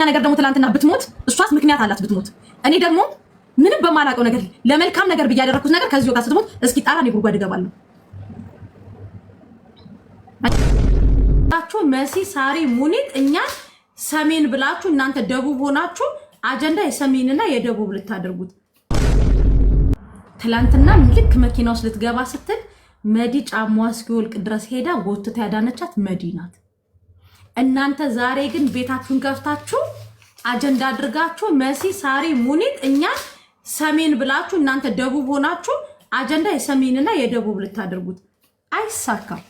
ነገር ደግሞ ትላንትና ብትሞት እሷስ ምክንያት አላት ብትሞት። እኔ ደግሞ ምንም በማላውቀው ነገር ለመልካም ነገር ብያደረኩት ነገር ከዚህ ጋር ስትሞት እስኪ ጣራ ነው ጉድጓድ እገባለሁ። አቹ መሲ ሳሪ ሙኒት እኛ ሰሜን ብላችሁ እናንተ ደቡብ ሆናችሁ አጀንዳ የሰሜንና የደቡብ ልታደርጉት። ትላንትና ልክ መኪና ውስጥ ልትገባ ስትል መዲ ጫማዋ እስኪወልቅ ድረስ ሄዳ ጎትታ ያዳነቻት መዲ ናት። እናንተ ዛሬ ግን ቤታችሁን ከፍታችሁ አጀንዳ አድርጋችሁ መሲ ሳሪ ሙኒት እኛ ሰሜን ብላችሁ እናንተ ደቡብ ሆናችሁ አጀንዳ የሰሜንና የደቡብ ልታደርጉት አይሳካም።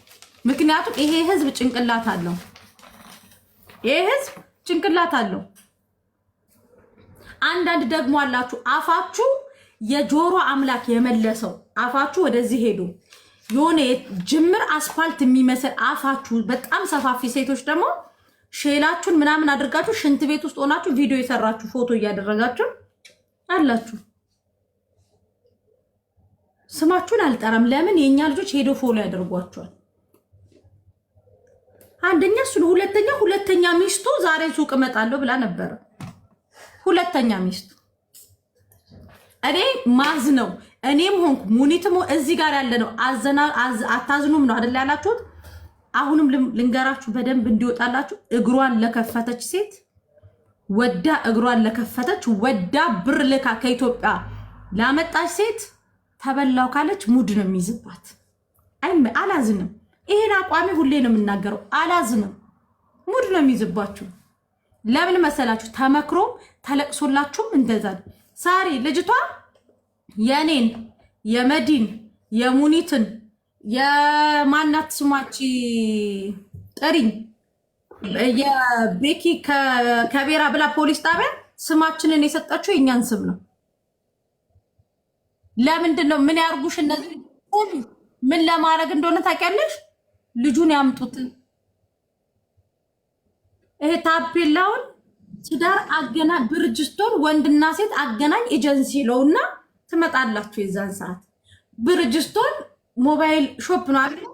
ምክንያቱም ይሄ ህዝብ ጭንቅላት አለው። ይሄ ህዝብ ጭንቅላት አለው። አንዳንድ ደግሞ አላችሁ አፋችሁ የጆሮ አምላክ የመለሰው አፋችሁ ወደዚህ ሄዱ የሆነ ጅምር አስፋልት የሚመስል አፋችሁ በጣም ሰፋፊ ሴቶች ደግሞ ሼላችሁን ምናምን አድርጋችሁ ሽንት ቤት ውስጥ ሆናችሁ ቪዲዮ የሰራችሁ ፎቶ እያደረጋችሁ አላችሁ። ስማችሁን አልጠራም። ለምን የኛ ልጆች ሄዶ ፎሎ ያደርጓቸዋል። አንደኛ እሱ ሁለተኛ ሚስቱ ዛሬ ሱቅ እመጣለሁ ብላ ነበር። ሁለተኛ ሚስቱ እኔ ማዝ ነው። እኔም ሆንኩ ሙኒትም እዚህ ጋር ያለ ነው። አታዝኑም ነው አይደል ያላችሁት? አሁንም ልንገራችሁ በደንብ እንዲወጣላችሁ። እግሯን ለከፈተች ሴት ወዳ እግሯን ለከፈተች ወዳ ብር ልካ ከኢትዮጵያ ላመጣች ሴት ተበላው ካለች ሙድ ነው የሚይዝባት። አላዝንም። ይሄን አቋሚ ሁሌ ነው የምናገረው። አላዝንም። ሙድ ነው የሚይዝባችሁ። ለምን መሰላችሁ? ተመክሮ ተለቅሶላችሁም እንደዛ ሳሪ ልጅቷ የኔን የመዲን የሙኒትን የማናት ስማቺ ጥሪኝ የቤኪ ከቤራ ብላ ፖሊስ ጣቢያ ስማችንን የሰጣችሁ የኛን ስም ነው። ለምንድን ነው? ምን ያርጉሽ እነዚህ? ምን ለማድረግ እንደሆነ ታውቂያለሽ? ልጁን ያምጡት። ይሄ ታፔላውን ትዳር አገናኝ ብርጅስቶን ወንድና ሴት አገናኝ ኤጀንሲ ለውና ትመጣላችሁ። የዛን ሰዓት ብርጅስቶን ሞባይል ሾፕ ነው አይደል?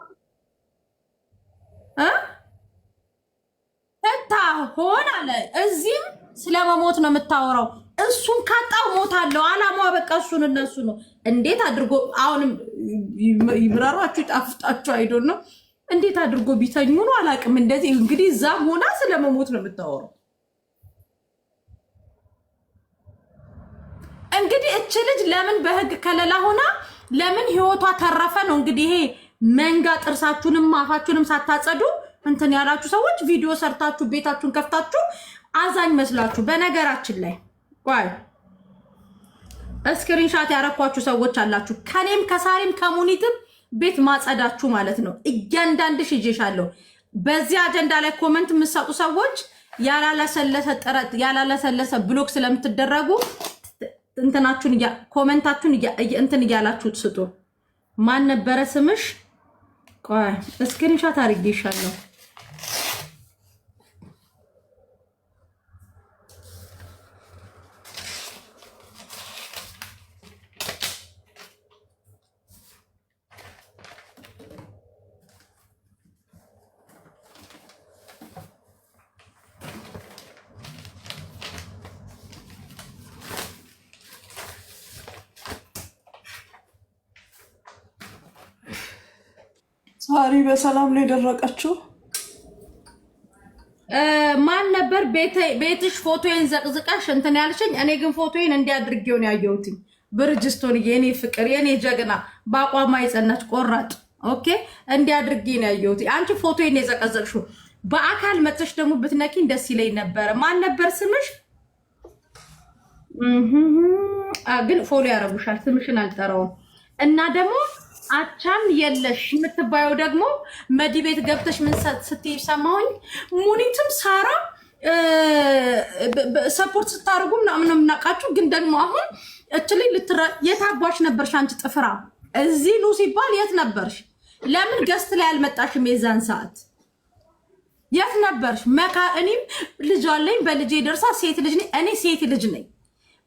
ሆን አለ። እዚህም ስለመሞት ነው የምታወራው። እሱን ካጣው ሞታለሁ አላማው በቃ እሱን እነሱ ነው። እንዴት አድርጎ አሁንም ይብራራችሁ ይጣፍጣችሁ አይዶን ነው እንዴት አድርጎ ቢተኙ ነው አላቅም። እንደዚህ እንግዲህ እዛም ሆና ስለመሞት ነው የምታወራው። እንግዲህ እቺ ልጅ ለምን በህግ ከለላ ሆና ለምን ህይወቷ ተረፈ ነው እንግዲህ። ይሄ መንጋ ጥርሳችሁንም አፋችሁንም ሳታጸዱ እንትን ያላችሁ ሰዎች ቪዲዮ ሰርታችሁ ቤታችሁን ከፍታችሁ አዛኝ መስላችሁ። በነገራችን ላይ ቆይ ስክሪንሻት ያረኳችሁ ሰዎች አላችሁ። ከኔም ከሳሪም ከሙኒትም ቤት ማጸዳችሁ ማለት ነው። እያንዳንድሽ ይዤሻለሁ። በዚህ አጀንዳ ላይ ኮሜንት የምትሰጡ ሰዎች ያላለሰለሰ ጥረት ያላለሰለሰ ብሎክ ስለምትደረጉ እንትናችሁን ኮሜንታችሁን እንትን እያላችሁ ስጡ። ማን ነበረ ስምሽ? ቆይ ስክሪንሻት አድርጌሻለሁ። ሳሪ በሰላም ነው የደረቀችው። ማን ነበር ቤትሽ ፎቶዬን ዘቅዝቀሽ እንትን ያልሽኝ? እኔ ግን ፎቶዬን እንዲያድርጌው ነው ያየሁት። ብርጅስቶን የኔ ፍቅር የኔ ጀግና በአቋማ የጸናች ቆራጥ ኦኬ፣ እንዲያድርጌ ነው ያየሁት። አንቺ ፎቶዬን የዘቀዘቅሽው በአካል መጥተሽ ደግሞ ብትነኪኝ ደስ ይለኝ ነበር። ማን ነበር ስምሽ? ግን ፎሎ ያረጉሻል። ስምሽን አልጠራውም። እና ደግሞ አቻም የለሽ የምትባየው ደግሞ መዲ ቤት ገብተሽ ምን ስትይ ሰማሁኝ። ሙኒትም ሳራ ሰፖርት ስታደርጉ ምናምን ነው የምናውቃችሁ። ግን ደግሞ አሁን እችልኝ የታባሽ ነበርሽ አንቺ ጥፍራ። እዚህ ኑ ሲባል የት ነበርሽ? ለምን ገስት ላይ አልመጣሽም? የዛን ሰዓት የት ነበርሽ? እኔም ልጅ አለኝ፣ በልጄ ደርሳ ሴት ልጅ ነኝ። እኔ ሴት ልጅ ነኝ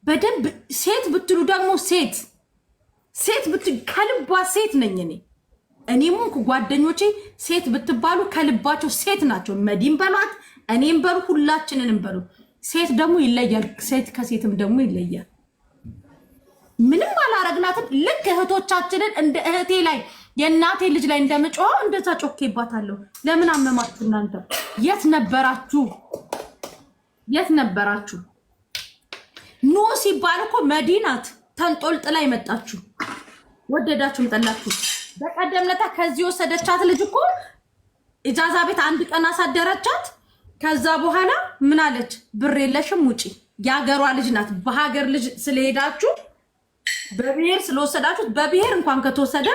በደንብ። ሴት ብትሉ ደግሞ ሴት ከልቧ ሴት ነኝ እኔ። እኔም ጓደኞቼ ሴት ብትባሉ ከልባቸው ሴት ናቸው። መዲም በሏት እኔም በሉ ሁላችንንም በሉ ሴት ደግሞ ይለያል። ሴት ከሴትም ደግሞ ይለያል። ምንም አላረግናትም። ልክ እህቶቻችንን እንደ እህቴ ላይ የእናቴ ልጅ ላይ እንደምጮህ እንደዛ ጮኬባታለሁ። ለምን አመማችሁ እናንተ? የት ነበራችሁ? የት ነበራችሁ? ኖ ሲባል እኮ መዲናት ተንጦልጥላ ይመጣችሁ። ወደዳችሁም ጠላችሁ። በቀደም ለታ ከዚህ ወሰደቻት ልጅ እኮ ኢጃዛ ቤት አንድ ቀን አሳደረቻት። ከዛ በኋላ ምን አለች? ብር የለሽም ውጪ። የሀገሯ ልጅ ናት። በሀገር ልጅ ስለሄዳችሁ በብሔር ስለወሰዳችሁት፣ በብሔር እንኳን ከተወሰደ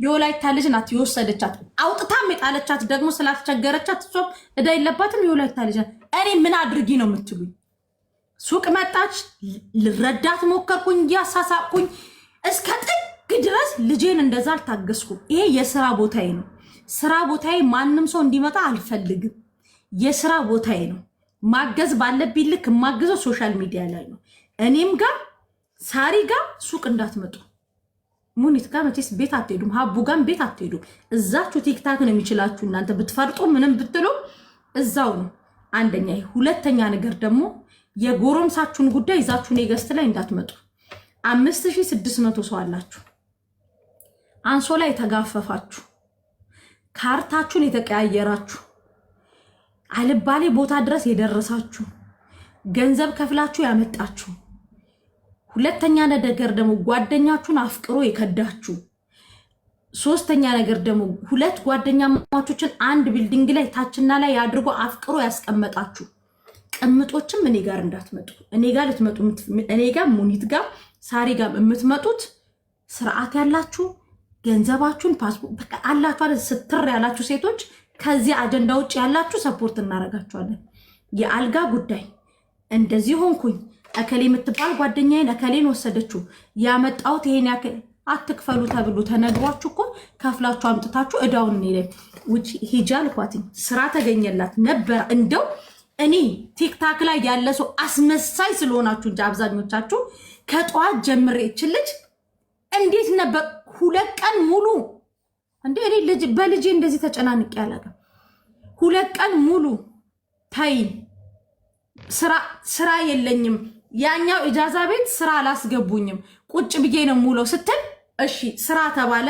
የወላይታ ልጅ ናት የወሰደቻት። አውጥታም የጣለቻት ደግሞ ስላስቸገረቻት እሷም እዳ የለባትም። የወላይታ ልጅ ናት። እኔ ምን አድርጊ ነው የምትሉኝ? ሱቅ መጣች፣ ልረዳት ሞከርኩኝ፣ እያሳሳቅኩኝ እስከ ጥግ ድረስ ልጄን እንደዛ አልታገስኩም። ይሄ የስራ ቦታዬ ነው። ስራ ቦታዬ ማንም ሰው እንዲመጣ አልፈልግም። የስራ ቦታዬ ነው። ማገዝ ባለብኝ ልክ የማግዘው ሶሻል ሚዲያ ላይ ነው። እኔም ጋር ሳሪ ጋር ሱቅ እንዳትመጡ። ሙኒት ጋር መቼስ ቤት አትሄዱም። ሀቡ ጋር ቤት አትሄዱም። እዛችሁ ቲክታክ ነው የሚችላችሁ። እናንተ ብትፈርጡ ምንም ብትሉ እዛው ነው። አንደኛ። ሁለተኛ ነገር ደግሞ የጎረምሳችሁን ጉዳይ ይዛችሁ እኔ ገስት ላይ እንዳትመጡ። 5600 ሰው አላችሁ። አንሶላ የተጋፈፋችሁ፣ ካርታችሁን የተቀያየራችሁ፣ አልባሌ ቦታ ድረስ የደረሳችሁ፣ ገንዘብ ከፍላችሁ ያመጣችሁ፣ ሁለተኛ ነገር ደግሞ ጓደኛችሁን አፍቅሮ የከዳችሁ፣ ሶስተኛ ነገር ደግሞ ሁለት ጓደኛ ማቾችን አንድ ቢልዲንግ ላይ ታችና ላይ አድርጎ አፍቅሮ ያስቀመጣችሁ ቅምጦችም እኔ ጋር እንዳትመጡ። እኔ ጋር ልትመጡ እኔ ጋር ሙኒት ጋር ሳሪ ጋር የምትመጡት ስርዓት ያላችሁ ገንዘባችሁን ፓስፖርት በቃ አላችሁ አይደል? ስትር ያላችሁ ሴቶች ከዚህ አጀንዳ ውጭ ያላችሁ ሰፖርት እናረጋችኋለን። የአልጋ ጉዳይ እንደዚህ ሆንኩኝ፣ እከሌ የምትባል ጓደኛዬን እከሌን ወሰደችው ያመጣሁት ይሄን ያክል አትክፈሉ ተብሎ ተነግሯችሁ እኮ ከፍላችሁ አምጥታችሁ እዳውን እኔ ላይ ውጭ ሂጂ አልኳትኝ። ስራ ተገኘላት ነበር። እንደው እኔ ቲክታክ ላይ ያለ ሰው አስመሳይ ስለሆናችሁ እንጂ አብዛኞቻችሁ ከጠዋት ጀምሬ ይችልች እንዴት ነበር 2 ቀን ሙሉ እንዴ እኔ ልጅ በልጄ እንደዚህ ተጨናንቄ አላውቅም። 2 ቀን ሙሉ ታይ ስራ የለኝም። ያኛው ኢጃዛ ቤት ስራ አላስገቡኝም ቁጭ ብዬ ነው ሙሉ ስትል እሺ ስራ ተባለ።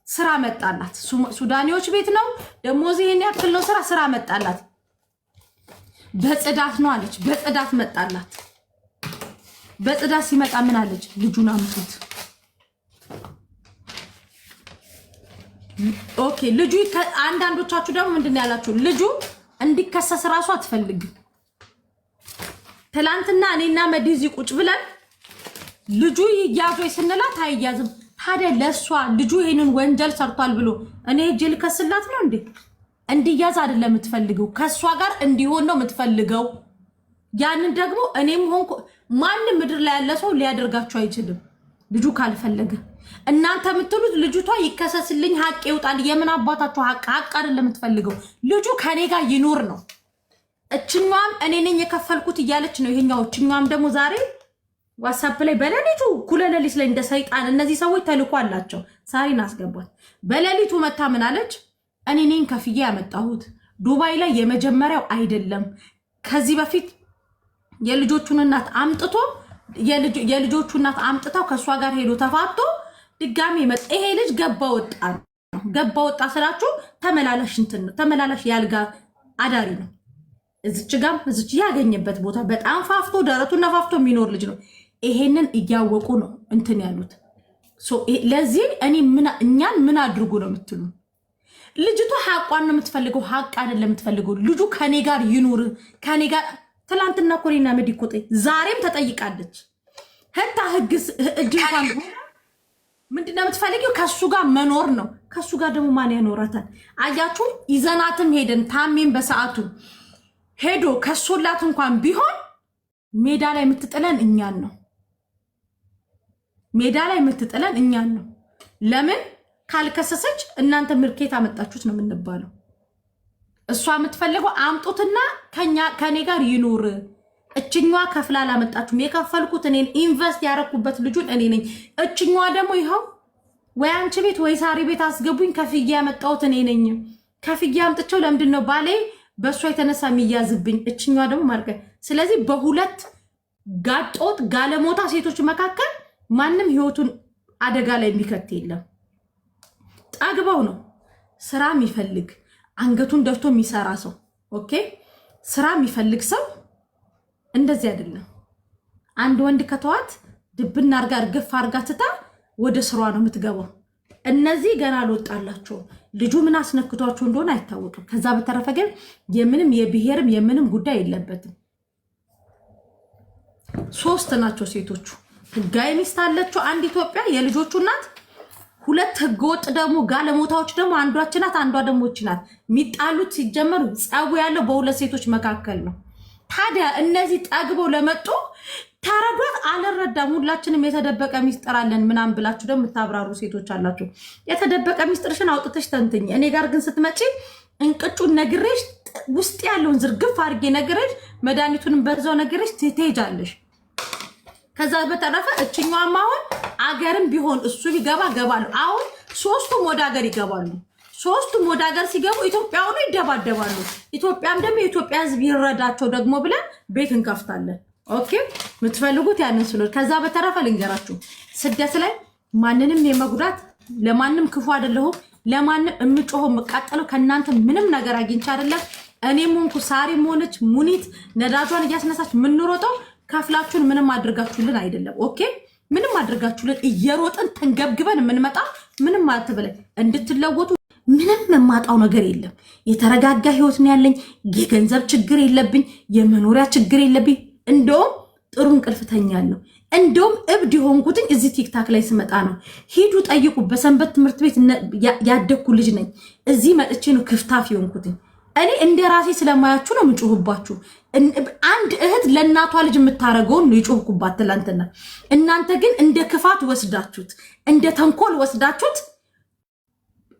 ስራ መጣላት። ሱዳኒዎች ቤት ነው ደሞዝ ይሄን ያክል ነው። ስራ መጣላት። በጽዳት ነው አለች። በጽዳት መጣላት። በጽዳት ሲመጣ ምን አለች? ልጁን አምጡት። ኦኬ ልጁ አንዳንዶቻችሁ ደግሞ ምንድን ነው ያላችሁ? ልጁ እንዲከሰስ ራሱ አትፈልግም። ትላንትና እኔና መዲዚ ቁጭ ብለን ልጁ ይያዙ ስንላት አይያዝም። ታዲያ ለሷ ልጁ ይሄንን ወንጀል ሰርቷል ብሎ እኔ እጄ ልከስላት ነው እንዴ? እንዲያዝ አይደለም የምትፈልገው፣ ከሷ ጋር እንዲሆን ነው የምትፈልገው። ያንን ደግሞ እኔም ሆንኩ ማንም ምድር ላይ ያለ ሰው ሊያደርጋችሁ አይችልም። ልጁ ካልፈለገ እናንተ የምትሉት ልጅቷ ይከሰስልኝ ሀቅ ይውጣል። የምን አባታችሁ ሀቅ አይደለም የምትፈልገው። ልጁ ከኔ ጋር ይኖር ነው። እችኛዋም እኔ ነኝ የከፈልኩት እያለች ነው። ይሄኛው እችኛዋም ደግሞ ዛሬ ዋትስአፕ ላይ በሌሊቱ ኩለሌሊት ላይ እንደ ሰይጣን እነዚህ ሰዎች ተልኮ አላቸው። ሳሪን አስገቧት። በሌሊቱ መታ ምን አለች? እኔ ነኝ ከፍዬ ያመጣሁት። ዱባይ ላይ የመጀመሪያው አይደለም። ከዚህ በፊት የልጆቹን እናት አምጥቶ የልጆቹ እናት አምጥተው ከሷ ጋር ሄዶ ተፋቶ ድጋሚ መጣ። ይሄ ልጅ ገባ ወጣ ነው። ገባ ወጣ ስላችሁ ተመላላሽ እንትን ነው። ተመላላሽ ያልጋ አዳሪ ነው። እዚች ጋም እዚች ያገኘበት ቦታ በጣም ፋፍቶ ደረቱና ፋፍቶ የሚኖር ልጅ ነው። ይሄንን እያወቁ ነው እንትን ያሉት። ለዚህ እኔ እኛን ምን አድርጉ ነው የምትሉ? ልጅቷ ሀቋን ነው የምትፈልገው፣ ሀቅ አይደለም የምትፈልገው። ልጁ ከኔ ጋር ይኑር ከኔ ጋር። ትላንትና ኮሪና መዲኮጤ ዛሬም ተጠይቃለች። ህታ ህግስ እጅ እንኳን ምንድነው የምትፈልጊው? ከሱ ጋር መኖር ነው። ከሱ ጋር ደግሞ ማን ያኖራታል? አያችሁ፣ ይዘናትም ሄደን ታሜን በሰዓቱ ሄዶ ከሶላት እንኳን ቢሆን ሜዳ ላይ የምትጥለን እኛን ነው። ሜዳ ላይ የምትጥለን እኛን ነው። ለምን ካልከሰሰች እናንተ ምርኬት አመጣችሁት ነው የምንባለው። እሷ የምትፈልገው አምጡትና ከኔ ጋር ይኑር። እችኛዋ ከፍላ አላመጣችሁም። የከፈልኩት እኔን ኢንቨስት ያረኩበት ልጁን እኔ ነኝ። እችኛዋ ደግሞ ይኸው ወይ አንቺ ቤት ወይ ሳሪ ቤት አስገቡኝ፣ ከፍዬ ያመጣሁት እኔ ነኝ። ከፍዬ አምጥቼው ለምንድን ነው ባሌ በሷ የተነሳ የሚያዝብኝ እችኛዋ ደግሞ ማርገ ስለዚህ በሁለት ጋጦት ጋለሞታ ሴቶች መካከል ማንም ህይወቱን አደጋ ላይ የሚከት የለም። ጣግባው ነው ስራ የሚፈልግ አንገቱን ደፍቶ የሚሰራ ሰው ኦኬ ስራ የሚፈልግ ሰው እንደዚህ አይደለም። አንድ ወንድ ከተዋት ድብና አርጋ እርግፍ አርጋ ትታ ወደ ስሯ ነው የምትገባው። እነዚህ ገና አልወጣላቸው ልጁ ምን አስነክቷቸው እንደሆነ አይታወቅም። ከዛ በተረፈ ግን የምንም የብሔርም የምንም ጉዳይ የለበትም። ሶስት ናቸው ሴቶቹ። ህጋዊ ሚስት አለችው አንድ ኢትዮጵያ የልጆቹ እናት፣ ሁለት ህገወጥ ደግሞ ጋለሞታዎች ደግሞ አንዷች ናት አንዷ ደግሞ እቺ ናት። የሚጣሉት ሲጀመሩ ጸቡ ያለው በሁለት ሴቶች መካከል ነው። ታዲያ እነዚህ ጠግበው ለመጡ ተረዷት አልረዳም። ሁላችንም የተደበቀ ሚስጥር አለን ምናምን ብላችሁ ደግሞ የምታብራሩ ሴቶች አላችሁ። የተደበቀ ሚስጥርሽን አውጥተሽ ተንትኝ። እኔ ጋር ግን ስትመጪ እንቅጩን ነግሬሽ ውስጥ ያለውን ዝርግፍ አድርጌ ነግሬሽ መድኃኒቱንም በዛው ነግሬሽ ትሄጃለሽ። ከዛ በተረፈ እችኛዋም አሁን አገርም ቢሆን እሱ ቢገባ ገባሉ። አሁን ሶስቱም ወደ ሀገር ይገባሉ። ሶስቱም ወደ ሀገር ሲገቡ ኢትዮጵያ ሆኖ ይደባደባሉ። ኢትዮጵያም ደግሞ የኢትዮጵያ ህዝብ ይረዳቸው ደግሞ ብለን ቤት እንከፍታለን። ኦኬ የምትፈልጉት ያንን ስለ ከዛ በተረፈ ልንገራችሁ ስደት ላይ ማንንም የመጉዳት ለማንም ክፉ አይደለሁም። ለማንም እምጮህ መቃጠለው ከናንተ ምንም ነገር አግኝቻ አይደለም። እኔም ሆንኩ ሳሪም ሆነች ሙኒት ነዳጇን እያስነሳች ምን ሮጠው ከፍላችሁን ምንም አድርጋችሁልን አይደለም። ኦኬ ምንም አድርጋችሁልን እየሮጥን ተንገብግበን የምንመጣ ምንም ማለት በላይ እንድትለወጡ ምንም የማጣው ነገር የለም። የተረጋጋ ህይወት ነው ያለኝ። የገንዘብ ችግር የለብኝ። የመኖሪያ ችግር የለብኝ። እንደውም ጥሩ እንቅልፍ ተኛለሁ። እንደውም እብድ የሆንኩትኝ እዚህ ቲክታክ ላይ ስመጣ ነው። ሂዱ ጠይቁ። በሰንበት ትምህርት ቤት ያደግኩ ልጅ ነኝ። እዚህ መጥቼ ነው ክፍታፍ የሆንኩትኝ። እኔ እንደ ራሴ ስለማያችሁ ነው የምጮህባችሁ። አንድ እህት ለእናቷ ልጅ የምታረገውን ነው የጮህኩባት ትላንትና። እናንተ ግን እንደ ክፋት ወስዳችሁት፣ እንደ ተንኮል ወስዳችሁት።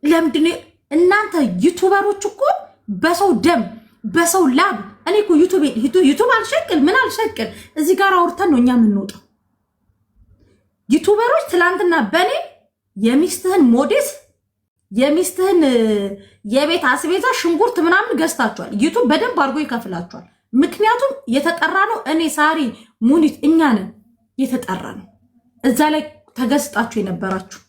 ለምንድን እናንተ ዩቱበሮች እኮ በሰው ደም በሰው ላብ እኔ እኮ ዩቱብ አልሸቅል ምን አልሸቅል እዚህ ጋር አውርተን ነው እኛ የምንወጣው። ዩቱበሮች ትላንትና በኔ የሚስትህን ሞዴስ የሚስትህን የቤት አስቤዛ ሽንኩርት ምናምን ገዝታችኋል። ዩቱብ በደንብ አድርጎ ይከፍላችኋል። ምክንያቱም የተጠራ ነው። እኔ ሳሪ ሙኒት እኛ ነን የተጠራ ነው። እዛ ላይ ተገስጣችሁ የነበራችሁ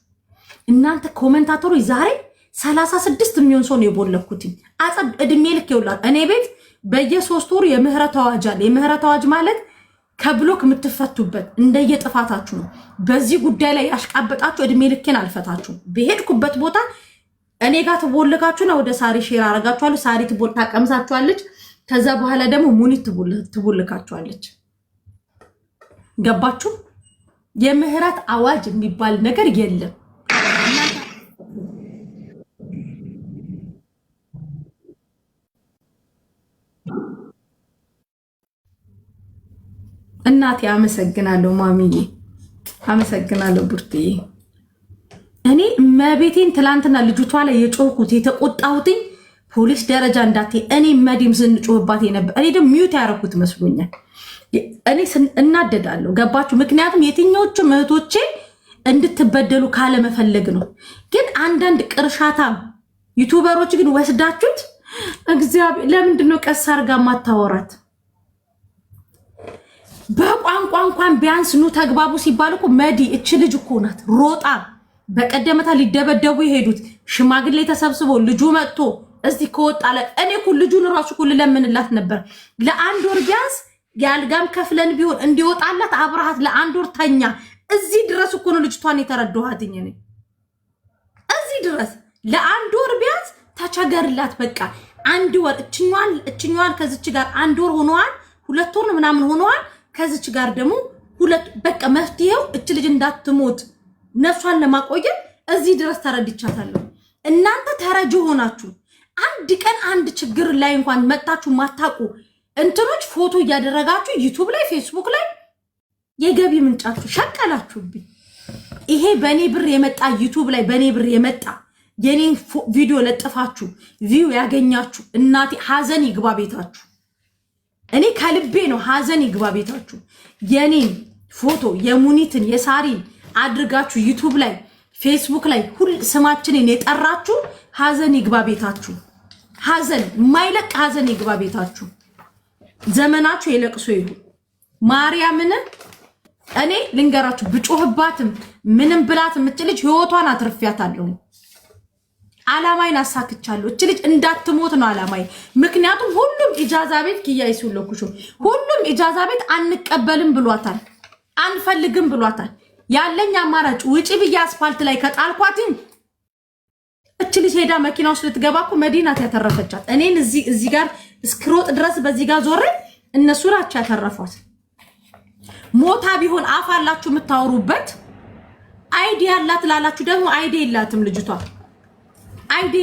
እናንተ ኮሜንታተሮች ዛሬ 36 የሚሆን ሰው ነው የቦለኩትኝ። አጸብ እድሜ ልክ ይውላል። እኔ ቤት በየ3 ወሩ የምህረት አዋጅ አለ። የምህረት አዋጅ ማለት ከብሎክ የምትፈቱበት እንደየጥፋታችሁ ነው። በዚህ ጉዳይ ላይ ያሽቃበጣችሁ እድሜ ልኬን አልፈታችሁ። በሄድኩበት ቦታ እኔ ጋር ትቦልካችሁና ወደ ሳሪ ሼር አረጋችኋለሁ። ሳሪ ታቀምሳችኋለች። ከዛ በኋላ ደግሞ ሙኒት ትቦልካችኋለች። ገባችሁ? የምህረት አዋጅ የሚባል ነገር የለም። እናቴ አመሰግናለሁ። ማሚዬ አመሰግናለሁ። ቡርትዬ እኔ መቤቴን ትላንትና ልጅቷ ላይ የጮህኩት የተቆጣሁትኝ ፖሊስ ደረጃ እንዳትሄ እኔ መዲም ስንጮህባት ነበር። እኔ ደግሞ ሚዩት ያደረኩት መስሎኛል። እኔ እናደዳለሁ። ገባችሁ? ምክንያቱም የትኞቹም እህቶቼ እንድትበደሉ ካለመፈለግ ነው። ግን አንዳንድ ቅርሻታ ዩቱበሮች ግን ወስዳችሁት እግዚአብሔር ለምንድነው ቀስ አርጋ ማታወራት? በቋንቋ እንኳን ቢያንስ ኑ ተግባቡ ሲባል እኮ መዲ እች ልጅ እኮ ናት ሮጣ በቀደመታ ሊደበደቡ የሄዱት ሽማግሌ ተሰብስቦ ልጁ መጥቶ እዚህ ከወጣለ እኔ እኮ ልጁን ራሱ እኮ ለምንላት ነበር። ለአንድ ወር ቢያንስ ያልጋም ከፍለን ቢሆን እንዲወጣላት አብርሃት ለአንድ ወር ተኛ። እዚህ ድረስ እኮ ነው ልጅቷን የተረዳኋትኝ እኔ እዚህ ድረስ ለአንድ ወር ቢያንስ ተቸገርላት። በቃ አንድ ወር እችኛዋን ከዚች ጋር አንድ ወር ሆነዋል፣ 2 ወር ምናምን ሆነዋል። ከዚች ጋር ደግሞ በቃ መፍትሄው እች ልጅ እንዳትሞት ነፍሷን ለማቆየት እዚህ ድረስ ተረድቻታለሁ። እናንተ ተረጅ ሆናችሁ አንድ ቀን አንድ ችግር ላይ እንኳን መጣችሁ ማታቁ እንትኖች ፎቶ እያደረጋችሁ ዩቲዩብ ላይ ፌስቡክ ላይ የገቢ ምንጫችሁ ሸቀላችሁብኝ። ይሄ በኔ ብር የመጣ ዩቲዩብ ላይ በኔ ብር የመጣ የኔን ቪዲዮ ለጥፋችሁ ቪው ያገኛችሁ እናቴ ሀዘን ይግባ ቤታችሁ። እኔ ከልቤ ነው ሀዘን ይግባ ቤታችሁ። የኔን ፎቶ የሙኒትን የሳሪን አድርጋችሁ ዩቲዩብ ላይ ፌስቡክ ላይ ሁሉ ስማችንን የጠራችሁ ሀዘን ይግባ ቤታችሁ። ሐዘን ማይለቅ ሐዘን ይግባ ቤታችሁ። ዘመናችሁ የለቅሶ ይሁን። ማርያምን እኔ ልንገራችሁ ብጮህባትም ምንም ብላት የምትልጅ ህይወቷን አትርፊያታለሁ። አላማይን አሳክቻለሁ። እቺ ልጅ እንዳትሞት ነው አላማይ። ምክንያቱም ሁሉም ኢጃዛ ቤት ኪያይ ሲለኩሹ ሁሉም ኢጃዛ ቤት አንቀበልም ብሏታል፣ አንፈልግም ብሏታል። ያለኝ አማራጭ ውጪ ብዬ አስፋልት ላይ ከጣልኳትኝ እቺ ልጅ ሄዳ መኪና ውስጥ ልትገባኩ መዲናት ያተረፈቻት። እኔን እዚህ ጋር እስክሮጥ ድረስ በዚህ ጋር ዞሬ እነሱ ናቸው ያተረፏት። ሞታ ቢሆን አፍ አላችሁ የምታወሩበት አይዲ ያላት ላላችሁ ደግሞ አይዲ የላትም ልጅቷ። አይዲ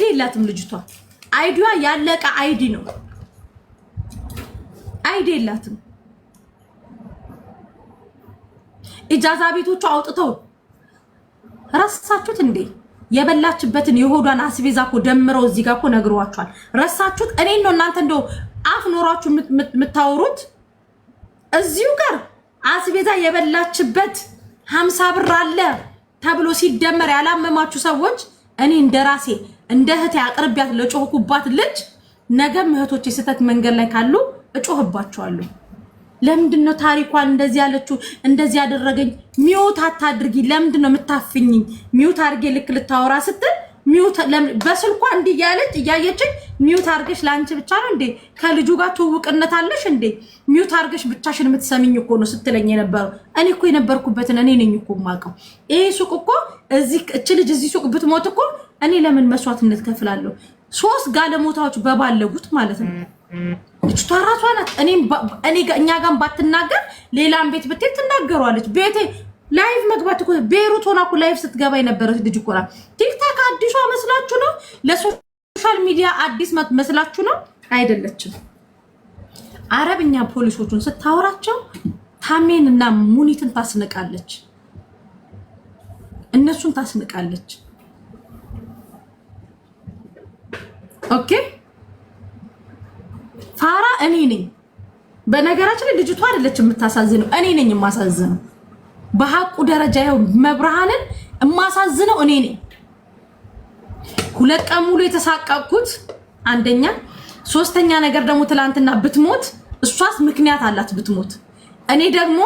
የላትም ልጅቷ። አይዲዋ ያለቀ አይዲ ነው። አይዲ የላትም። ኢጃዛ ቤቶቹ አውጥተው ረሳችሁት እንዴ? የበላችበትን የሆዷን አስቤዛ እኮ ደምረው እዚህ ጋር እኮ ነግሯቸዋል። ረሳችሁት? እኔን ነው እናንተ እንደው አፍ ኖራችሁ የምታወሩት። እዚሁ ጋር አስቤዛ የበላችበት 50 ብር አለ ተብሎ ሲደመር ያላመማችሁ ሰዎች እኔ እንደራሴ እንደ እህቴ አቅርቢያት ለጮህኩባት ልጅ ነገም እህቶቼ ስህተት መንገድ ላይ ካሉ እጮህባቸዋለሁ። ለምንድነው ታሪኳን እንደዚህ ያለችው? እንደዚህ ያደረገኝ ሚውት አታድርጊ። ለምንድነው የምታፍኝኝ? ሚውት አድርጌ ልክ ልታወራ ስትል ሚውት በስልኳ እንዲህ ያለች እያየችኝ ሚውት አድርገሽ ላንቺ ብቻ ነው እንዴ? ከልጁ ጋር ትውውቅነት አለሽ እንዴ? ሚውት አድርገሽ ብቻሽን የምትሰሚኝ እኮ ነው ስትለኝ የነበረው። እኔ እኮ የነበርኩበትን እኔ ነኝ እኮ የማውቀው። ይሄ ሱቅ እኮ እቺ ልጅ እዚህ ሱቅ ብትሞት እኮ እኔ ለምን መስዋዕትነት ከፍላለሁ? 3 ጋለሞታዎች በባለጉት ማለት ነው። ልጅቷ ራሷ ናት። እኛ ጋር ባትናገር ሌላም ቤት ብትሄድ ትናገሯለች። ቤቴ ላይቭ መግባት እኮ ቤሩት ሆና እኮ ላይቭ ስትገባ የነበረች ልጅ እኮ ናት። ቲክታክ አዲሷ መስላችሁ ነው? ለሶሻል ሚዲያ አዲስ መስላችሁ ነው? አይደለችም። አረብኛ ፖሊሶቹን ስታወራቸው ታሜን እና ሙኒትን ታስንቃለች፣ እነሱን ታስንቃለች። ኦኬ ፋራ እኔ ነኝ። በነገራችን ላይ ልጅቷ አይደለች የምታሳዝነው፣ እኔ ነኝ የማሳዝነው። በሐቁ ደረጃ ይኸው መብርሃንን የማሳዝነው እኔ ነኝ። 2 ቀን ሙሉ የተሳቀቅኩት አንደኛ፣ 3ኛ ነገር ደግሞ ትላንትና ብትሞት እሷስ ምክንያት አላት ብትሞት። እኔ ደግሞ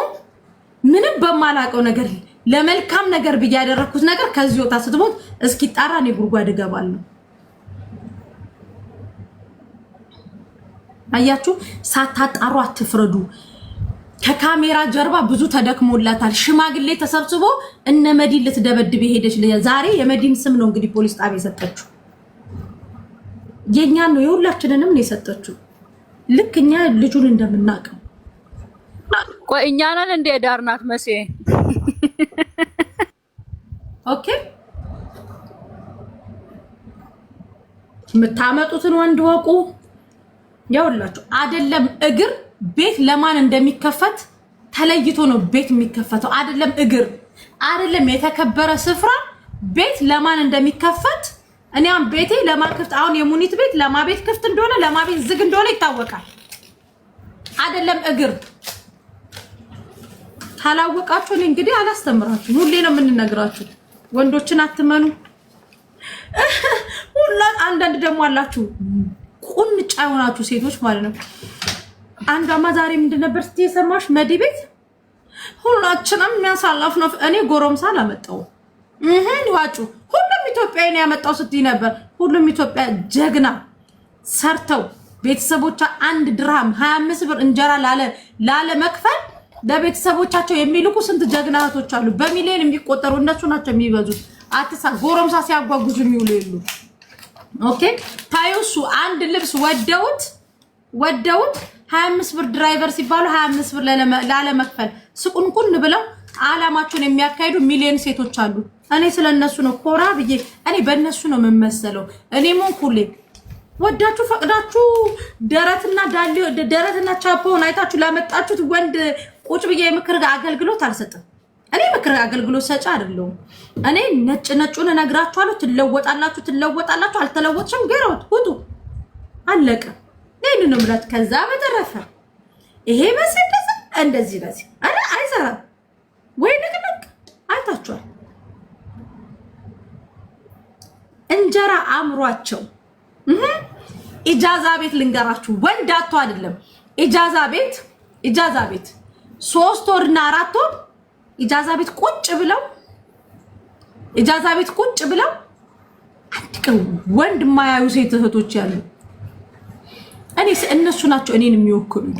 ምንም በማላውቀው ነገር ለመልካም ነገር ብዬ ያደረኩት ነገር ከዚህ ወጣ ስትሞት እስኪጣራ እኔ ጉድጓድ እገባለሁ። አያችሁ፣ ሳታጣሩ አትፍረዱ። ከካሜራ ጀርባ ብዙ ተደክሞላታል። ሽማግሌ ተሰብስቦ እነ መዲን ልትደበድብ ሄደች። ዛሬ የመዲን ስም ነው እንግዲህ ፖሊስ ጣቢያ የሰጠችው። የኛን ነው የሁላችንንም ነው የሰጠችው። ልክ እኛ ልጁን እንደምናውቀው። ቆይ እኛ ነን እንደ ዳርናት መሴ። ኦኬ የምታመጡትን ወንድ ወቁ። ያውላችሁ አይደለም እግር ቤት ለማን እንደሚከፈት ተለይቶ ነው ቤት የሚከፈተው። አይደለም እግር አይደለም የተከበረ ስፍራ ቤት ለማን እንደሚከፈት እኔም ቤቴ ለማን ክፍት፣ አሁን የሙኒት ቤት ለማ ቤት ክፍት እንደሆነ ለማ ቤት ዝግ እንደሆነ ይታወቃል። አይደለም እግር ታላወቃችሁ። እኔ እንግዲህ አላስተምራችሁ፣ ሁሌ ነው የምንነግራችሁ። ወንዶችን አትመኑ። ሁላት አንዳንድ ደግሞ አላችሁ ቁንጫ የሆናችሁ ሴቶች ማለት ነው። አንዷማ ዛሬ ምንድን ነበር ስትይ የሰማሽ? መዲ ቤት ሁላችንም የሚያሳላፍ ነው። እኔ ጎረምሳ አላመጣሁም ይዋጩ ሁሉም ኢትዮጵያዊ ነው ያመጣው ስትይ ነበር። ሁሉም ኢትዮጵያ ጀግና ሰርተው ቤተሰቦቻ 1 ድርሃም 25 ብር እንጀራ ላለ መክፈል ለቤተሰቦቻቸው የሚልኩ ስንት ጀግና እህቶች አሉ። በሚሊዮን የሚቆጠሩ እነሱ ናቸው የሚበዙት። አትሳ ጎረምሳ ሲያጓጉዙ የሚውሉ የሉ። ኦኬ ታዩሱ አንድ ልብስ ወደውት 25 ብር ድራይቨር ሲባሉ 25 ብር ላለ መክፈል ስቁንቁን ብለው አላማቸውን የሚያካሂዱ ሚሊዮን ሴቶች አሉ። እኔ ስለነሱ ነው ኮራ ብዬ እኔ በእነሱ ነው የምመሰለው። እኔ ሞንኩሌ ወዳችሁ ፈቅዳችሁ ደረትና ቻፖን አይታችሁ ላመጣችሁት ወንድ ቁጭ ብዬ የምክር አገልግሎት አልሰጥም። እኔ ምክር አገልግሎት ሰጪ አይደለሁም። እኔ ነጩን እነግራችኋለሁ። ትለወጣላችሁ። አልተለወጥሽም ገረውት ውጡ አለቀ። ነኝ ነው ምራት። ከዛ በተረፈ ይሄ መሰደሰ እንደዚህ አረ አይሰራም ወይ ንቅንቅ አይታችኋል። እንጀራ እንጀራ አምሯቸው ኢጃዛ ቤት ልንገራችሁ፣ ወንድ አጥቶ አይደለም ኢጃዛ ቤት 3 ወርና 4 ወር ኢጃዛ ቤት ቁጭ ብለው አንድ ቀን ወንድ ማያዩ ሴት እህቶች ያሉ እነሱ ናቸው እኔን የሚወክሉኝ።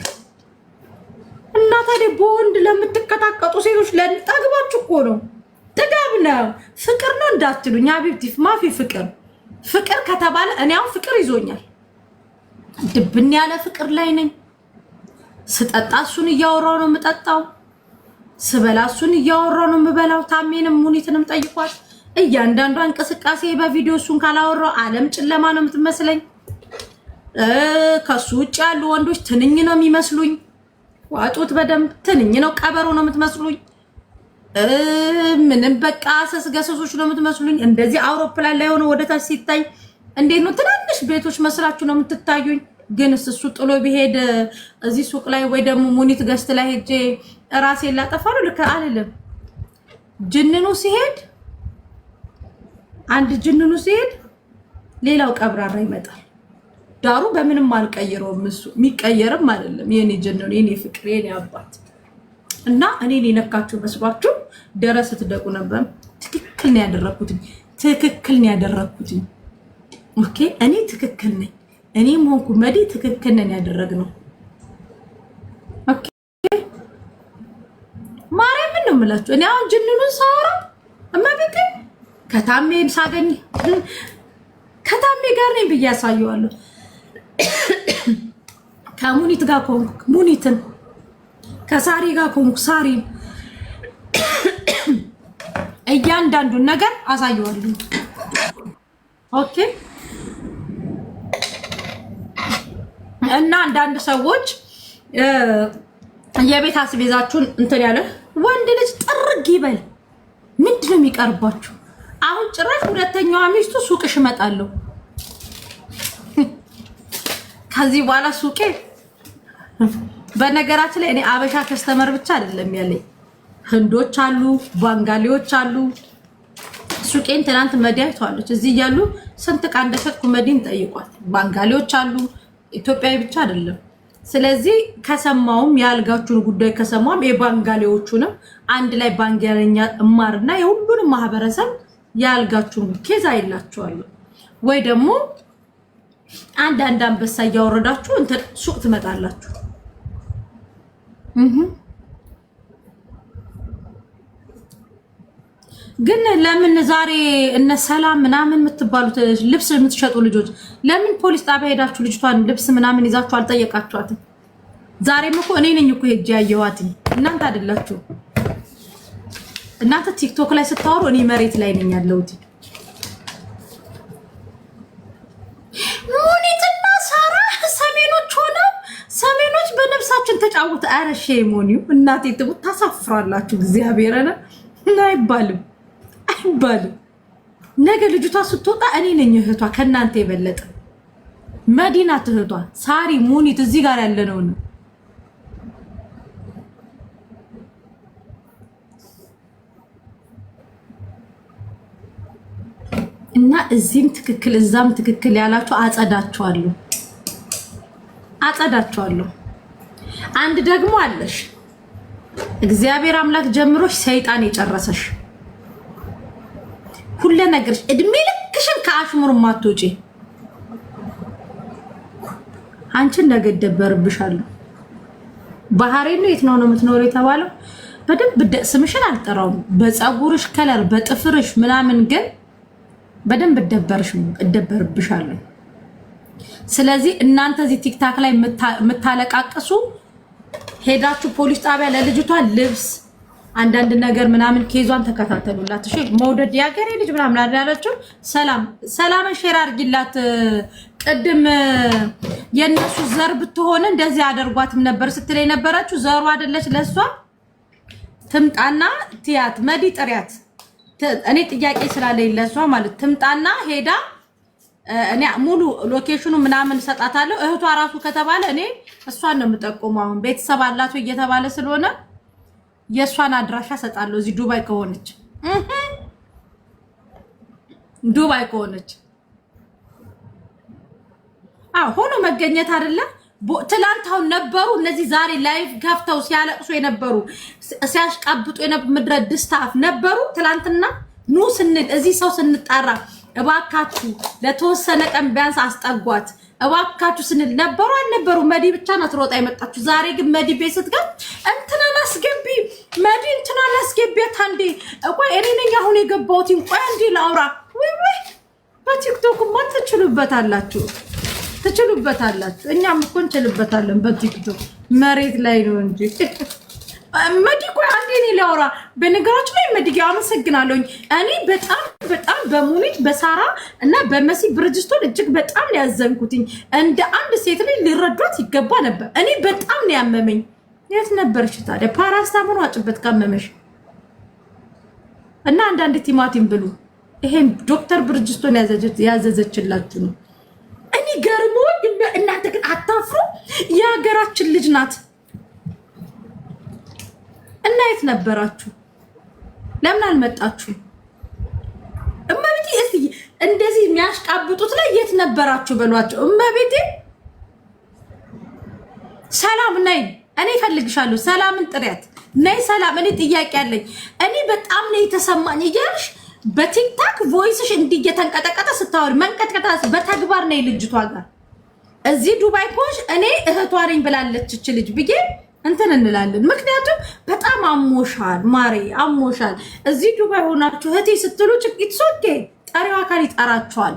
እና ታዲያ በወንድ ለምትቀጣቀጡ ሴቶች ለጠግባችሁ እኮ ነው። ጥጋብ ነው ፍቅር ነው እንዳትሉኝ። ሀቢብቲ ማፊ ፍቅር ከተባለ እኔ አሁን ፍቅር ይዞኛል። ድብን ያለ ፍቅር ላይ ነኝ። ስጠጣ እሱን እያወራው ነው የምጠጣው። ስበላ እሱን እያወራው ነው የምበላው። ታሜንም ሙኒትንም ጠይቋት። እያንዳንዷ እንቅስቃሴ በቪዲዮ እሱን ካላወራው ዓለም ጨለማ ነው የምትመስለኝ። ከሱ ውጭ ያሉ ወንዶች ትንኝ ነው የሚመስሉኝ። ዋጡት በደንብ ትንኝ ነው፣ ቀበሮ ነው የምትመስሉኝ። ምንም በቃ ሰስገሰሶች ነው የምትመስሉኝ። እንደዚህ አውሮፕላን ላይ ሆኖ ወደታች ሲታይ እንዴት ነው ትናንሽ ቤቶች መስላችሁ ነው የምትታዩኝ። ግን እሱ ጥሎ ቢሄድ እዚህ ሱቅ ላይ ወይ ደግሞ ሙኒት ገስት ላይ ሄጄ ራሴን ላጠፋ ነው ልክ አይደለም። ጅንኑ ሲሄድ ሌላው ቀብራራ ይመጣል። ዳሩ በምንም አልቀየረውም። እሱ የሚቀየርም አይደለም። የኔ ጀነን የኔ ፍቅር የኔ አባት እና እኔን የነካችሁ መስሏችሁ ደረስ ትደቁ ነበር። ትክክል ነው ያደረኩት። ኦኬ እኔ ትክክል ነኝ። እኔም ሆንኩ መዲ ትክክል ነን ያደረግነው። ኦኬ ማርያምን ነው የምላችሁ። እኔ አሁን ጅንኑን ሳወራ እማቤቴ ከታሜን ሳገኝ ከታሜ ጋር ነኝ ብዬ ያሳየዋለሁ። ከሙኒት ጋር ኮንኩ ሙኒትን፣ ከሳሪ ጋር ኮንኩ ሳሪ፣ እያንዳንዱን ነገር አሳየዋለሁ። ኦኬ እና አንዳንድ ሰዎች የቤት አስቤዛችሁን እንትን ያለ ወንድ ልጅ ጥርግ ይበል ምንድነው የሚቀርባችሁ? አሁን ጭራሽ ሁለተኛዋ ሚስቱ ሱቅሽ እመጣለሁ። ከዚህ በኋላ ሱቄ በነገራችን ላይ እኔ አበሻ ከስተመር ብቻ አይደለም ያለኝ፣ ህንዶች አሉ፣ ባንጋሊዎች አሉ። ሱቄን ትናንት መዲያይቷለች እዚህ እያሉ ስንት ዕቃ እንደሸጥኩ መዲን ጠይቋል። ባንጋሊዎች አሉ፣ ኢትዮጵያዊ ብቻ አይደለም። ስለዚህ ከሰማውም ያልጋችሁን ጉዳይ ከሰማውም የባንጋሊዎቹንም አንድ ላይ ባንጋሊኛ እማርና የሁሉንም ማህበረሰብ ያልጋችሁን ኬዝ አይላችኋለሁ። ወይ ደግሞ አንድ አንበሳ እያወረዳችሁ እንትን ሱቅ ትመጣላችሁ። ግን ለምን ዛሬ እነ ሰላም ምናምን የምትባሉት ልብስ የምትሸጡ ልጆች ለምን ፖሊስ ጣቢያ ሄዳችሁ ልጅቷን ልብስ ምናምን ይዛችሁ አልጠየቃችኋትም? ዛሬም እኮ እኔ ነኝ እኮ ሄጄ ያየኋት፣ እናንተ አይደላችሁ። እናንተ ቲክቶክ ላይ ስታወሩ እኔ መሬት ላይ ነኝ ያለሁት። ሙኒትና ሳራ ሰሜኖች በነፍሳችን ተጫወተ። ኧረ ሼሞኒው እናቴ ትሙት ታሳፍራላችሁ። እግዚአብሔርን አይባልም። ነገ ልጅቷ ስትወጣ እኔ ነኝ እህቷ ከናንተ የበለጠ መዲናት እህቷ ሳሪ ሙኒት እዚህ ጋር ያለነው ነው። እና እዚህም ትክክል እዛም ትክክል ያላችሁ አጸዳችኋለሁ። አንድ ደግሞ አለሽ እግዚአብሔር አምላክ ጀምሮሽ ሰይጣን የጨረሰሽ ሁሉ ነገርሽ እድሜ ልክሽን ከአሽሙር ማትወጪ አንቺን ነገ ደበርብሻለሁ። ባህሬን ነው የት ነው የምትኖረው የተባለው? በደንብ ስምሽን አልጠራውም። በፀጉርሽ ከለር በጥፍርሽ ምናምን ግን በደንብ እደበርብሻለሁ። ስለዚህ እናንተ እዚህ ቲክታክ ላይ የምታለቃቅሱ ሄዳችሁ ፖሊስ ጣቢያ ለልጅቷ ልብስ አንዳንድ ነገር ምናምን ኬዟን ተከታተሉላት። እሺ መውደድ ያገሬ ልጅ ምናምን አላለችው። ሰላምን ሼር አድርጊላት። ቅድም የነሱ ዘር ብትሆን እንደዚህ አደርጓትም ነበር ስትለኝ ነበራችሁ። ዘሩ አይደለች ለሷ ትምጣና ትያት መዲ ጥሪያት። እኔ ጥያቄ ስላለኝ ለሷ ማለት ትምጣና ሄዳ እኔ ሙሉ ሎኬሽኑ ምናምን ሰጣታለሁ። እህቷ ራሱ ከተባለ እኔ እሷን ነው የምጠቁመው። አሁን ቤተሰብ አላቱ እየተባለ ስለሆነ የእሷን አድራሻ ሰጣለሁ። እዚህ ዱባይ ከሆነች ሆኖ መገኘት አይደለ? ትላንታውን ነበሩ እነዚህ ዛሬ ላይቭ ከፍተው ሲያለቅሱ የነበሩ ሲያሽቃብጡ የነበሩ ምድረ ድስታፍ ነበሩ ትላንትና። ኑ ስንል እዚህ ሰው ስንጣራ እባካችሁ ለተወሰነ ቀን ቢያንስ አስጠጓት እባካችሁ ስንል ነበሩ አልነበሩ? መዲ ብቻ ናት ሮጣ የመጣችሁ። ዛሬ ግን መዲ ቤት ስትገብ እንትናን አስገቢ መዲ እንትናን አስገቢያት አንዴ። ቆይ እኔ ነኝ አሁን የገባሁት። ቆይ አንዴ ላውራ። ወይ በቲክቶክ ማ ትችሉበታላችሁ፣ ትችሉበታላችሁ። እኛም እኮ እንችልበታለን በቲክቶክ መሬት ላይ ነው እንጂ። መዲ ቆይ አንዴ እኔ ላውራ። በነገራችን ላይ መዲ አመሰግናለሁኝ። እኔ በጣም በጣም በሙኒት በሳራ እና በመሲ ብርጅስቶን እጅግ በጣም ነው ያዘንኩትኝ። እንደ አንድ ሴት ላይ ሊረዷት ይገባ ነበር። እኔ በጣም ነው ያመመኝ። የት ነበርሽ ታዲያ? ፓራስታሞን ዋጭበት ካመመሽ እና አንዳንድ ቲማቲም ብሉ። ይሄን ዶክተር ብርጅስቶን ያዘዘችላችሁ ነው። እኔ ገርሞ እናንተ ግን አታፍሩ? የሀገራችን ልጅ ናት እና የት ነበራችሁ? ለምን አልመጣችሁ? እመቤቴ እስቲ እንደዚህ የሚያሽቃብጡት ላይ የት ነበራችሁ በሏቸው። እመቤቴ ሰላም ነይ፣ እኔ እፈልግሻለሁ። ሰላምን ጥሪያት። ነይ ሰላም፣ እኔ ጥያቄ አለኝ። እኔ በጣም ነው የተሰማኝ እያልሽ በቲክታክ ቮይስሽ እንዲህ እየተንቀጠቀጠ ስታወሪ መንቀጥቀጣ በተግባር ነይ ልጅቷ ጋር እዚህ ዱባይ ኮሽ እኔ እህቷ ነኝ ብላለች እች ልጅ ብዬ እንትን እንላለን። ምክንያቱም በጣም አሞሻል ማሬ አሞሻል። እዚህ ዱባይ ሆናችሁ እህቴ ስትሉ ጭቂት ሶኬ ጠሪው አካል ይጠራችኋል።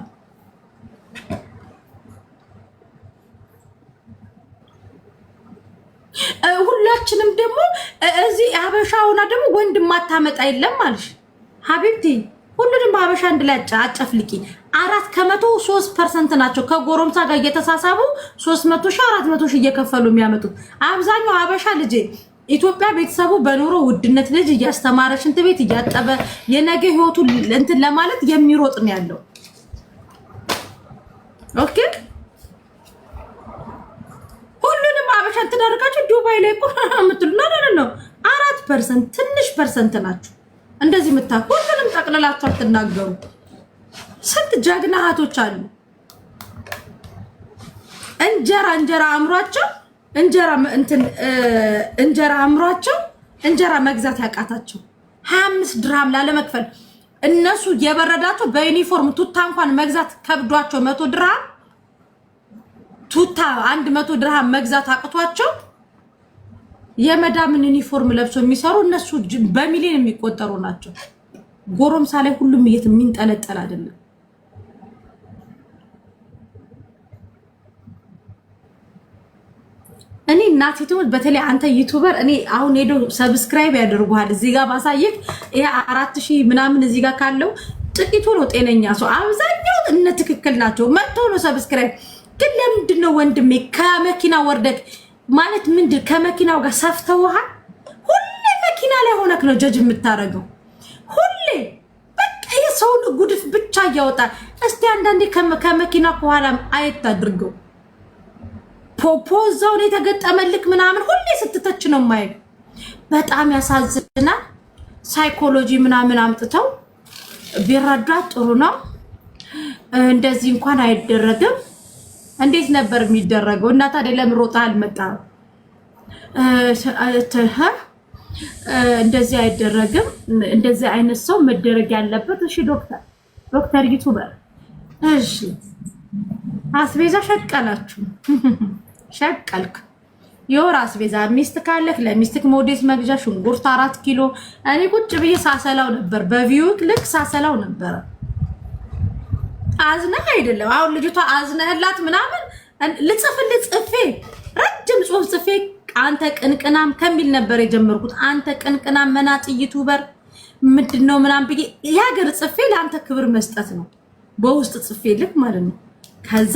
ሁላችንም ደግሞ እዚህ ሀበሻ ሆና ደግሞ ወንድ ማታመጣ የለም አልሽ ሀቢብቲ። ሁሉንም ሀበሻ አንድ ላይ አጨፍልቂ። 4% ናቸው ከጎረምሳ ጋር እየተሳሳቡ 300 ሺህ 400 ሺህ እየከፈሉ የሚያመጡት። አብዛኛው ሀበሻ ልጅ ኢትዮጵያ ቤተሰቡ በኑሮ ውድነት ልጅ እያስተማረ ሽንት ቤት እያጠበ የነገ ህይወቱ እንትን ለማለት የሚሮጥ ነው ያለው። ኦኬ ሁሉንም ሀበሻ ትዳርጋችሁ ዱባይ ላይ እኮ የምትሉ ነው 4% ትንሽ ፐርሰንት ናቸው። እንደዚህ የምታውቁ ሁሉንም ጠቅልላችሁ አትናገሩ። ስንት ጀግና እህቶች አሉ። እንጀራ አምሯቸው እንጀራ አምሯቸው እንጀራ መግዛት ያቃታቸው 25 ድርሃም ላለመክፈል እነሱ የበረዳቸው በዩኒፎርም ቱታ እንኳን መግዛት ከብዷቸው 100 ድርሃም ቱታ 100 ድርሃም መግዛት አቅቷቸው የመዳምን ዩኒፎርም ለብሶ የሚሰሩ እነሱ በሚሊዮን የሚቆጠሩ ናቸው። ጎረምሳ ላይ ሁሉም የሚንጠለጠል አይደለም። እኔ እናቴ ትሙት በተለይ አንተ ዩቲዩበር እኔ አሁን ሄዶ ሰብስክራይብ ያደርጉሃል። እዚህ ጋር ባሳየክ ይሄ 4000 ምናምን እዚህ ጋር ካለው ጥቂቱ ነው ጤነኛ ሰው። አብዛኛው እነ ትክክል ናቸው። መጥቶ ነው ሰብስክራይብ። ግን ለምንድን ነው ወንድሜ ከመኪና ወርደክ ማለት ምንድን ከመኪናው ጋር ሰፍተውሃል? ሁሌ መኪና ላይ ሆነክ ነው ጀጅ የምታረገው። ሁሌ በቃ የሰውን ጉድፍ ብቻ እያወጣ እስቲ አንዳንዴ ከመኪና ከኋላ አየት አድርገው። ፖፖዛውን የተገጠመልክ ምናምን ሁሌ ስትተች ነው ማይ። በጣም ያሳዝናል። ሳይኮሎጂ ምናምን አምጥተው ቢረዷት ጥሩ ነው። እንደዚህ እንኳን አይደረግም። እንዴት ነበር የሚደረገው? እና ታዲያ ለምን ሮጣ አልመጣም? እንደዚህ አይደረግም። እንደዚህ አይነት ሰው መደረግ ያለበት እሺ ዶክተር ዩቲዩበር እሺ አስቤዛ ሸቀላችሁ ሸቀልክ የወር አስቤዛ ሚስት ካለክ ለሚስትክ ሞዴስ መግዣ ሽንኩርት 4 ኪሎ እኔ ቁጭ ብዬ ሳሰላው ነበር። በቪውክ ልክ ሳሰላው ነበር። አዝነህ አይደለም አሁን ልጅቷ አዝነህላት ምናምን ልጽፍልህ ጽፌ ረጅም ጽሁፍ ጽፌ አንተ ቅንቅናም ከሚል ነበር የጀመርኩት። አንተ ቅንቅናም መናጥ ዩቲዩበር ምንድነው ምናምን ብዬ ያገር ጽፌ ለአንተ ክብር መስጠት ነው። በውስጥ ጽፌ ልክ ማለት ነው። ከዛ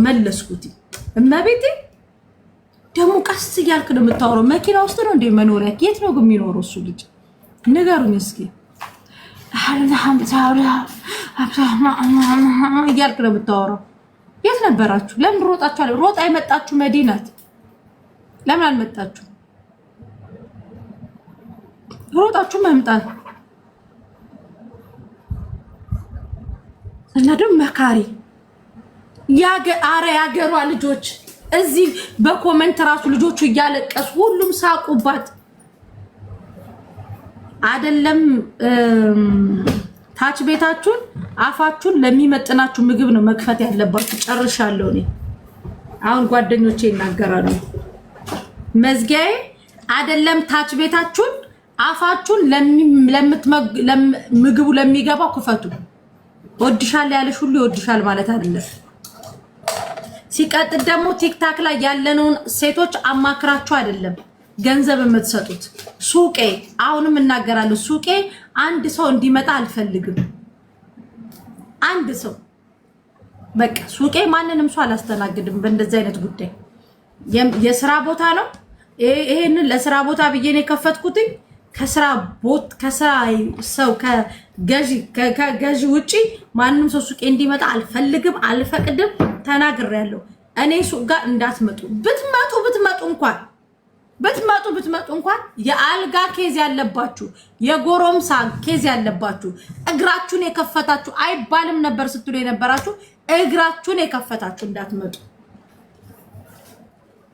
መለስኩት። እመቤቴ ደግሞ ቀስ እያልክ ነው የምታወራው። መኪና ውስጥ ነው እንደ መኖሪያ የት ነው ግን የሚኖረው እሱ ልጅ? ንገሩኝ እስኪ። እያልክ ነው የምታወራው። የት ነበራችሁ? ለምን ሮጣችሁ? አለ ሮጣ የመጣችሁ መዲናት ለምን አልመጣችሁ? ሮጣችሁ መምጣት እና ደግሞ መካሪ አረ ያገሯ ልጆች እዚህ በኮሜንት ራሱ ልጆቹ እያለቀሱ ሁሉም ሳቁባት። አይደለም ታች ቤታችሁን አፋችሁን ለሚመጥናችሁ ምግብ ነው መክፈት ያለባችሁ። ጨርሻለሁ እኔ አሁን ጓደኞቼ ይናገራሉ። መዝጊያዬ አይደለም ታች ቤታችሁን አፋችሁን ለምግቡ ለሚገባው ክፈቱ። ወድሻል ያለሽ ሁሉ ይወድሻል ማለት አይደለም። ሲቀጥል ደግሞ ቲክታክ ላይ ያለነውን ሴቶች አማክራችሁ አይደለም ገንዘብ የምትሰጡት። ሱቄ አሁንም እናገራለሁ። ሱቄ አንድ ሰው እንዲመጣ አልፈልግም። አንድ ሰው በቃ ሱቄ ማንንም ሰው አላስተናግድም። በእንደዚህ አይነት ጉዳይ የስራ ቦታ ነው። ይሄንን ለስራ ቦታ ብዬ ነው የከፈትኩት። ከስራ ሰው ከገዢ ውጪ ማንንም ሰው ሱቄ እንዲመጣ አልፈልግም፣ አልፈቅድም። ተናግሬያለሁ። እኔ ሱቅ ጋር እንዳትመጡ። ብትመጡ እንኳን የአልጋ ኬዝ ያለባችሁ የጎረምሳ ኬዝ ያለባችሁ እግራችሁን የከፈታችሁ አይባልም ነበር ስትሉ የነበራችሁ እግራችሁን የከፈታችሁ እንዳትመጡ።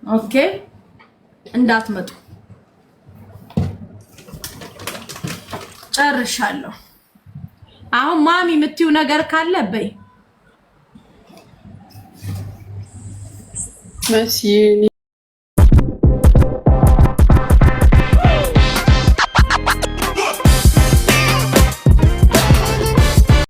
ኦኬ እንዳትመጡ። ጨርሻለሁ። አሁን ማሚ የምትይው ነገር ካለ በይ።